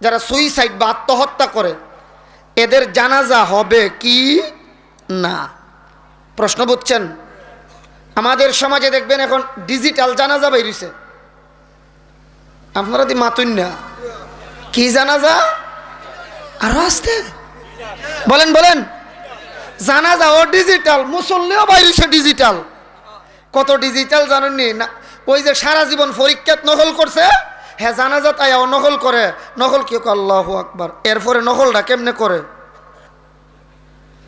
যারা সুইসাইড বা আত্মহত্যা করে এদের জানাজা হবে কি না? প্রশ্ন বুঝছেন? আমাদের সমাজে দেখবেন এখন ডিজিটাল জানাজা বেরিয়েছে। আপনারা দি মাতুন না, কি জানাজা? আরো আসতে বলেন বলেন, জানাজা ও ডিজিটাল, মুসল্লিও বাইরেছে ডিজিটাল। কত ডিজিটাল জানেননি না? ওই যে সারা জীবন পরীক্ষাত নকল করছে, হ্যাঁ জানাজা তাই নকল করে। নকল কি? আল্লাহু আকবার। এরপরে নকলটা কেমনে করে?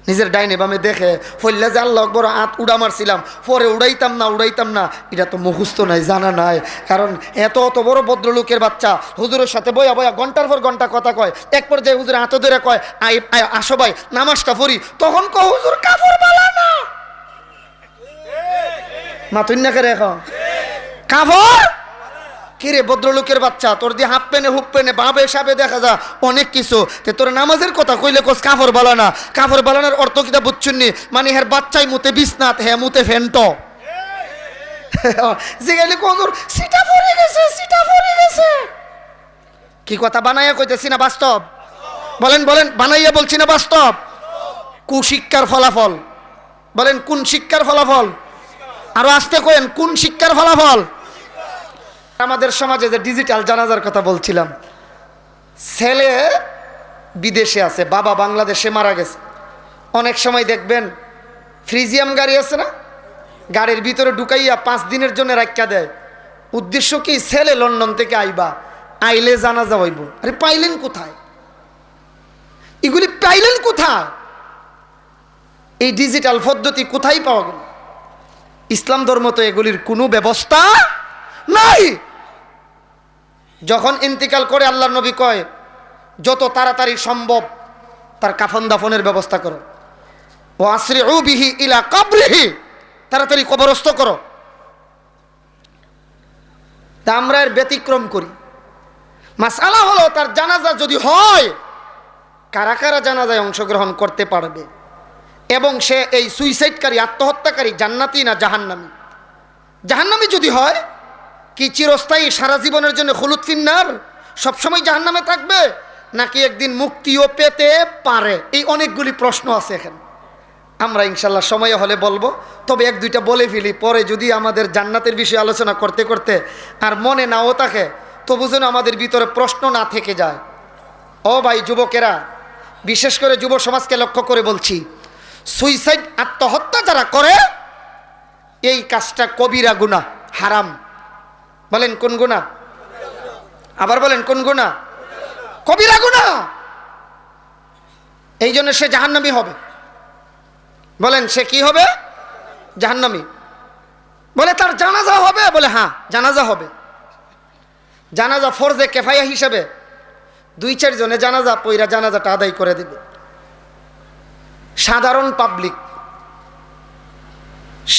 নিজের ডাইনে বামে দেখে ফইল্লা যে আল্লাহ আকবার আত উড়া মারছিলাম, পরে উড়াইতাম না, এটা তো মুখস্থ নাই, জানা নাই। কারণ এত বড় ভদ্রলোকের বাচ্চা হুজুরের সাথে বয়া ঘন্টার পর ঘন্টা কথা কয়। এক পর্যায়ে হুজুর হাতে ধরে কয়, আসো ভাই নামাজটা পড়ি। তখন কয় হুজুর কাপড় বালা না, মাতুন না করে এখন কাপড় কিরে ভদ্রলোকের বাচ্চা, তোর দিয়ে হাফ পেনে হুপ পেনে বাবে সাবে দেখা যা অনেক কিছু। তোর নামাজের কথা কইলে কোস কাপড় বালানা। কাপড় বালানোর অর্থ কিতা বুঝছুননি? মানে হের বাচ্চাই মুতে বিছনাথ, হ্যাঁ মুতে ফেন্ট। জিগাইলে কোজুর সিটা পড়ে গেছে। কি কথা বানাইয়া কইতেছি না বাস্তব? বলেন বলেন, বানাইয়া বলছি না বাস্তব? কুশিক্ষার ফলাফল। বলেন কোন শিক্ষার ফলাফল? আরো আসতে কইেন, কোন শিক্ষার ফলাফল? আমাদের সমাজে যে ডিজিটাল জানাজার কথা বলছিলাম, ছেলে বিদেশে আছে, বাবা বাংলাদেশে মারা গেছে। অনেক সময় দেখবেন ফ্রিজিয়াম গাড়ি আছে না, গাড়ির ভিতরে ঢুকাইয়া 5 দিনের জন্য রাখিয়া দেয়। উদ্দেশ্য কি? ছেলে লন্ডন থেকে আইবা, আইলে জানাজা হইব। আরে পাইলেন কোথায় এগুলি? পাইলেন কোথায়? এই ডিজিটাল পদ্ধতি কোথায় পাওয়া গেল? ইসলাম ধর্ম তো এগুলির কোনো ব্যবস্থা নাই। যখন ইন্তিকাল করে আল্লাহর নবী কয় যত তাড়াতাড়ি সম্ভব তার কাফন দাফনের ব্যবস্থা করো। ও আসরিউ বিহি ইলা কবরিহি, তাড়াতাড়ি কবরস্থ করো। তা আমরা এর ব্যতিক্রম করি। মাসআলা হলো তার জানাজা যদি হয়, কারা কারা জানাজায় অংশগ্রহণ করতে পারবে এবং সে এই সুইসাইডকারী আত্মহত্যাকারী জান্নাতি না জাহান্নামী? জাহান্নামী যদি হয়, কি চিরস্থায়ী সারা জীবনের জন্য খুলুদ ফিন্নার সবসময় জাহান্নামে থাকবে, নাকি একদিন মুক্তিও পেতে পারে? এই অনেকগুলি প্রশ্ন আছে এখানে। আমরা ইনশাল্লাহ সময় হলে বলবো, তবে 1-2টা বলে ফেলি, পরে যদি আমাদের জান্নাতের বিষয়ে আলোচনা করতে করতে আর মনে নাও থাকে, তবু যেন আমাদের ভিতরে প্রশ্ন না থেকে যায়। ও ভাই যুবকেরা, বিশেষ করে যুব সমাজকে লক্ষ্য করে বলছি, সুইসাইড আত্মহত্যা যারা করে এই কাজটা কবিরা গুনাহ, হারাম। বলেন কোন গুনাহ? আবার বলেন কোন গুনাহ? কবিরা গুনাহ। এই জন্য সে জাহান্নামী হবে। বলেন সে কি হবে? জাহান্নামী। বলে তার জানাজা হবে? বলে হ্যাঁ জানাজা হবে। জানাজা ফরজে কেফায়া হিসেবে 2-4 জনে জানাজা পইরা জানাজাটা আদায় করে দেবে। সাধারণ পাবলিক,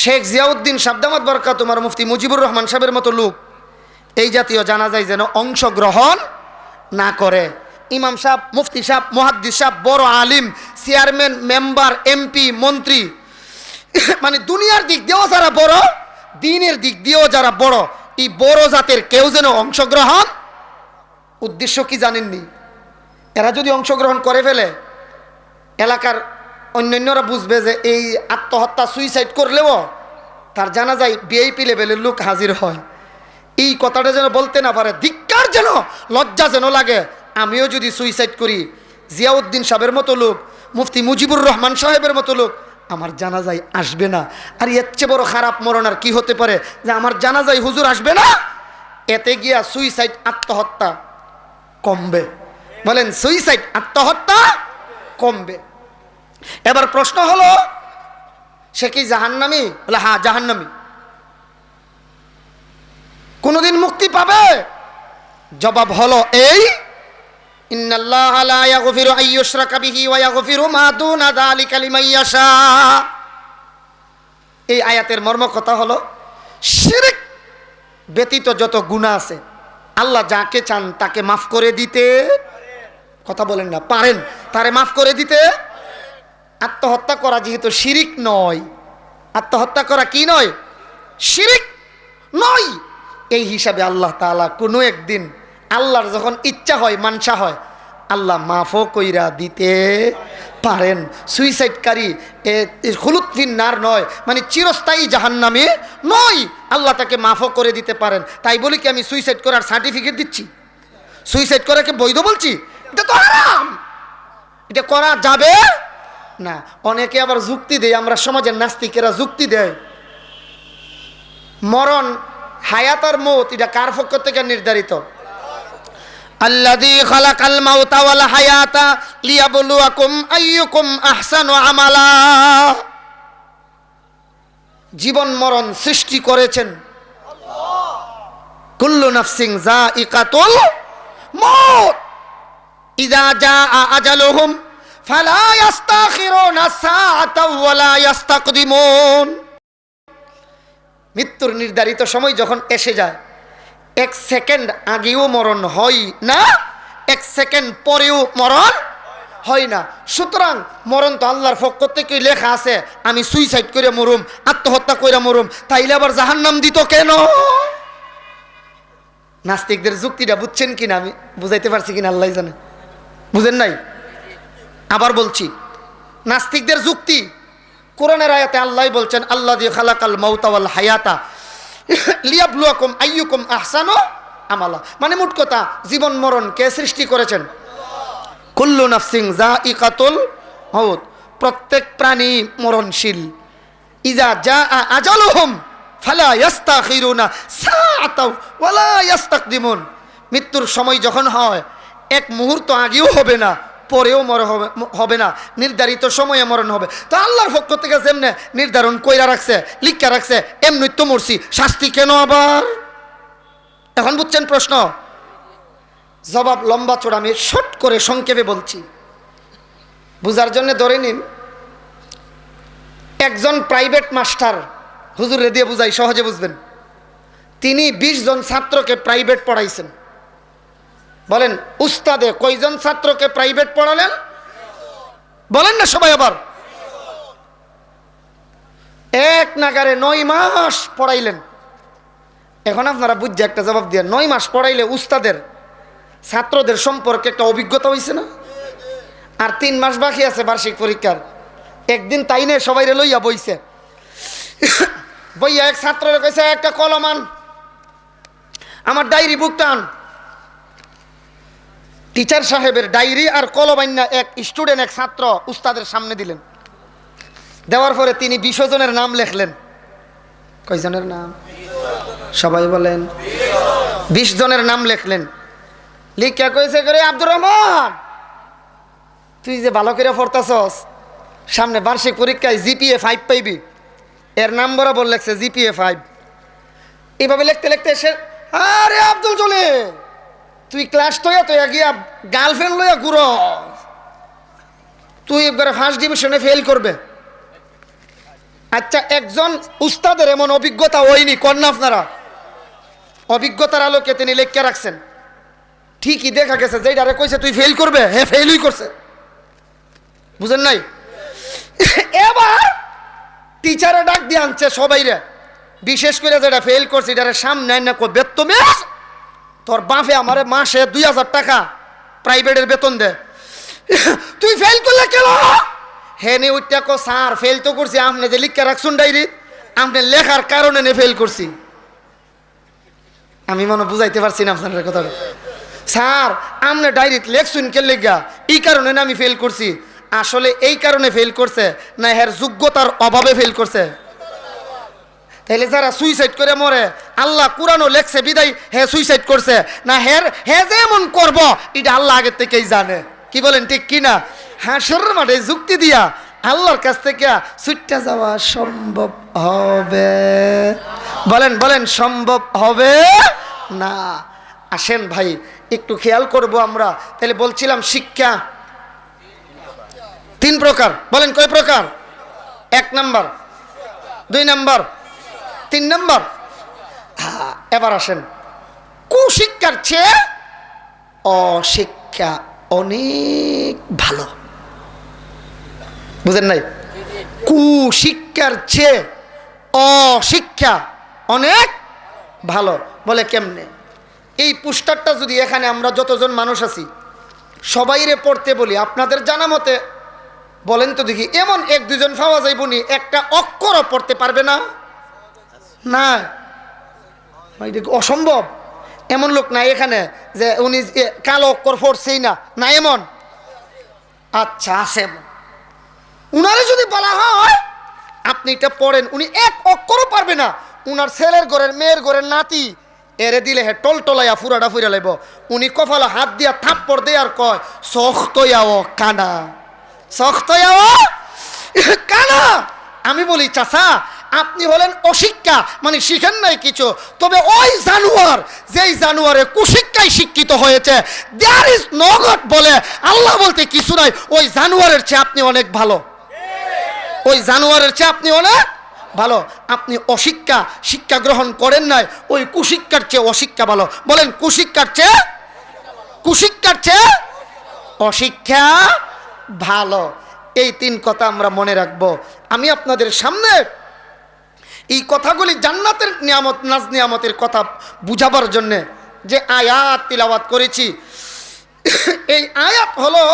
শেখ জিয়াউদ্দিন সাবদামাত বরকাত তোমার মুফতি মুজিবুর রহমান সাহেবের মতো লোক এই জাতীয় জানাজায় যেন অংশগ্রহণ না করে। ইমাম সাহেব, মুফতি সাহেব, মুহাদ্দিস সাহেব, বড় আলিম, চেয়ারম্যান, মেম্বার, এমপি, মন্ত্রী, মানে দুনিয়ার দিক দিয়েও যারা বড়, দিনের দিক দিয়েও যারা বড়, এই বড় জাতের কেউ যেন অংশগ্রহণ। উদ্দেশ্য কি জানেননি? এরা যদি অংশগ্রহণ করে ফেলে, এলাকার অন্যান্যরা বুঝবে যে এই আত্মহত্যা সুইসাইড করলেও তার জানাজায় ভিআইপি লেভেলের লোক হাজির হয়। এই কথাটা যেন বলতে না পারে, ধিক্কার যেন, লজ্জা যেন লাগে। আমিও যদি সুইসাইড করি, জিয়াউদ্দিন সাহেবের মতো লোক, মুফতি মুজিবুর রহমান সাহেবের মতো লোক আমার জানাজায় আসবে না। আর এর চেয়ে বড় খারাপ মরণ আর কি হতে পারে যে আমার জানাজায় হুজুর আসবে না? এতে গিয়া সুইসাইড আত্মহত্যা কমবে। বলেন সুইসাইড আত্মহত্যা কমবে। এবার প্রশ্ন হলো, সে কি জাহান্নামী? বলে হ্যাঁ জাহান্নামী। কোনদিন মুক্তি পাবে? জবাব হলো এই, ইন্নাল্লাহা লা ইয়াগফিরু আন ইউশরাকা বিহি ওয়া ইয়াগফিরু মা দুনা যালিকা লিমান ইয়াশা। এই আয়াতের মর্ম কথা হলো, শিরক ব্যতীত যত গুনাহ আছে আল্লাহ যাকে চান তাকে মাফ করে দিতে, কথা বলেন না, পারেন, তারে মাফ করে দিতে। আত্মহত্যা করা যেহেতু শিরিক নয়, আত্মহত্যা করা কি নয়? শিরিক নয়। এই হিসাবে আল্লাহ তাআলা কোনো একদিন আল্লাহর যখন ইচ্ছা হয়, মানসা হয়, আল্লাহ মাফও কইরা দিতে পারেন। সুইসাইডকারী খুলুদ ফিন্নার নয়, মানে চিরস্থায়ী জাহান্নামে নয়, আল্লাহ তাকে মাফও করে দিতে পারেন। তাই বলি কি আমি সুইসাইড করার সার্টিফিকেট দিচ্ছি? সুইসাইড করাকে বৈধ বলছি? এটা তো হারাম, এটা করা যাবে না। অনেকে আবার যুক্তি দেয়, আমরা সমাজের নাস্তিকেরা যুক্তি দেয়, মরণ, হায়াত আর মৌত এটা কার পক্ষ থেকে নির্ধারিত? আল্লাযী খালাকাল মাউতা ওয়াল হায়াতা লিয়াবলুয়াকুম আইয়ুকুম আহসানু আমালা। জীবন মরণ সৃষ্টি করেছেন আল্লাহ। কুল্লু নাফসিন যায়িকাতুল মউত, ইযা জাআ আজালুহুম ফালা ইস্তাখিরুনা সাআতাও ওয়ালা ইস্তাকদিমুন। মৃত্যুর নির্ধারিত সময় যখন এসে যায়, এক সেকেন্ড আগেও মরণ হয় না, এক সেকেন্ড পরেও মরণ হয় না। সুতরাং মরণ তো আল্লাহর পক্ষ থেকে লেখা আছে, আমি সুইসাইড করে মরুম, আত্মহত্যা করে মরুম, তাইলে আবার জাহান্নাম দিত কেন? নাস্তিকদের যুক্তিটা বুঝছেন কিনা, আমি বুঝাইতে পারছি কিনা আল্লাহ জানে। বুঝেন নাই? আবার বলছি, নাস্তিকদের যুক্তি, কোরআনের আয়াতে আল্লাহ বলছেন আল্লাযী খালাকাল মাউতা ওয়াল হায়াতা লিয়াবলুয়াকুম আইয়ুকুম আহসানু আমালা। মানে মোট কথা, জীবন মরণ কে সৃষ্টি করেছেন? কুল্লু নাফসিন যায়িকাতুল মাউত, প্রত্যেক প্রাণী মরণশীল। ইযা জাআ আজালুহুম ফালা ইস্তাখিরুনা সাআতাও ওয়ালা ইস্তাকদিমুন। মৃত্যুর সময় যখন হয়, এক মুহূর্ত আগেও হবে না, পরেও হবে না, নির্ধারিত সময়ে মরণ হবে। তো আল্লাহর পক্ষ থেকে যেমনে নির্ধারণ কইরা রাখছে, লিখা রাখছে, এমনি তো মরছি, শাস্তি কেন আবার? এখন বুঝছেন প্রশ্ন? জবাব লম্বা চড়া, আমি শর্ট করে সংক্ষেপে বলছি, বুঝার জন্য ধরে নিন। একজন প্রাইভেট মাস্টার, হুজুরে দিয়ে বুঝাই সহজে বুঝবেন, তিনি 20 জন ছাত্রকে প্রাইভেট পড়াইছেন। বলেন উস্তাদে কয়জন ছাত্রকে প্রাইভেট পড়ালেন? বলেন না সবাই আবার। এক নাগারে 9 মাস পড়াইলেন। এখন আপনারা বুঝছে একটা জবাব দিয়ে, 9 মাস পড়াইলে উস্তাদের ছাত্রদের সম্পর্কে একটা অভিজ্ঞতা হয়েছে না? আর 3 মাস বাকি আছে বার্ষিক পরীক্ষার। একদিন তাই নিয়ে সবাই লইয়া বইছে, বইয়া এক ছাত্রের কইছে, একটা কলম আন, আমার ডায়েরি বুকটা আন। টিচার সাহেবের ডায়েরি আর কলম আইনা এক স্টুডেন্ট, এক ছাত্র উস্তাদের সামনে দিলেন। দেওয়ার পরে তিনি 20 জনের নাম লেখলেন। কয়জনের নাম? সবাই বলেন। 20 জনের নাম লেখলেন। লিখা কইছে করে, আব্দুর রহমান, তুই যে ভালো করে পড়তাছস, সামনে বার্ষিক পরীক্ষায় জিপিএ 5 পাইবি। এর নাম বরাবর লেখছে জিপিএ 5। এইভাবে লিখতে লিখতে এসে, আরে আব্দুল জলি, তুই ক্লাস তৈয়া গিয়া গার্লফ্রেন্ড লইয়া ঘুরো, তুই একবারে ফার্স্ট ডিভিশনে ফেল করবে। আচ্ছা, একজন উস্তাদের এমন অভিজ্ঞতা হয়নি, কন্যা আপনারা? অভিজ্ঞতার আলোকে তিনি লেখা রাখছেন। ঠিকই দেখা গেছে যে ডারে কইছে তুই ফেল করবে, হ্যাঁ ফেলই করছে। বুঝেন নাই? এবার টিচারে ডাক দিয়ে আনছে সবাইরে, বিশেষ করে যেটা ফেল করছে এটারে সামনে আইনা কো, বেতমে তোর বাপে আমারে মাসে 2000 টাকা প্রাইভেটের বেতন দে, তুই ফেল করলে কেন? হেনে উঠটা কো, স্যার ফেল তো করছি, আপনি যে লিখা রাখছুন ডায়েরি, আপনি লেখার কারণে নে ফেল করছি। আমি মনে বুঝাইতে পারছি না আপনার কথা। স্যার আপনি ডায়েরিতে লেখছুন কে লেখা, এই কারণে না আমি ফেল করছি। আসলে এই কারণে ফেল করছে না, হের যোগ্যতার অভাবে ফেল করছে? তাহলে যারা সুইসাইড করে মরে, আল্লাহ কোরআনও লেখছে বিদায় হে সুইসাইড করছে না, হে যে এমন করবো এটা আল্লাহ আগের থেকেই জানে। কি বলেন, ঠিক কিনা? হাসর মাঠে যুক্তি দিয়া আল্লাহর কাছ থেকে ছুটতে যাওয়া সম্ভব হবে? বলেন বলেন, সম্ভব হবে না। আসেন ভাই একটু খেয়াল করব আমরা। তাহলে বলছিলাম শিক্ষা 3 প্রকার। বলেন কয় প্রকার? 1 নাম্বার, 2 নাম্বার, 3 নাম্বার। এবার আসেন, কুশিক্ষার চেয়ে অশিক্ষা অনেক ভালো। বুঝেন নাই? কুশিক্ষার চেয়ে অশিক্ষা অনেক ভালো। বলে কেমনে? এই পোস্টারটা যদি এখানে আমরা যতজন মানুষ আছি সবাইরে পড়তে বলি, আপনাদের জানা মতে বলেন তো দেখি, এমন এক দুজন পাওয়া যাইব নি একটা অক্ষরও পড়তে পারবে না? না, এটা অসম্ভব। এমন লোক নাই এখানে যে উনি কালো অক্ষর পড়ছেই না, না এমন? আচ্ছা, আছে। উনারে যদি বলা হয় আপনি এটা পড়েন, উনি এক অক্ষরও পারবে না। উনার ছেলের ঘরের মেয়ের ঘরের নাতি এরে দিলে হে টলটলাইয়া ফুরাটা ফুরা লাইব। উনি কপালে হাত দিয়া থাপ্পড় দেয় আর কয়, শক্তয়াও কানা, শক্তয়াও কানা। আমি বলি, চাচা আপনি হলেন অশিক্ষা, মানে শিখেন নাই কিছু। তবে ওই জানোয়ার, যেই জানোয়ারে কুশিক্ষায় শিক্ষিত হয়েছে, দেয়ার ইজ নো গড বলে, আল্লাহ বলতে কিছু নাই, ওই জানোয়ারের চেয়ে আপনি অনেক ভালো। ওই জানোয়ারের চেয়ে আপনি অনেক ভালো। আপনি অশিক্ষা, শিক্ষা গ্রহণ করেন নাই, ওই কুশিক্ষার চেয়ে অশিক্ষা ভালো। বলেন, কুশিক্ষার চেয়ে, কুশিক্ষার চেয়ে অশিক্ষা ভালো। এই তিন কথা আমরা মনে রাখবো। আমি আপনাদের সামনে এই কথাগুলি জান্নাতের নিয়ামত, নাজ নিয়ামতের কথা বুঝাবার জন্যে যে আয়াত তিলাওয়াত করেছি, এই আয়াত হলো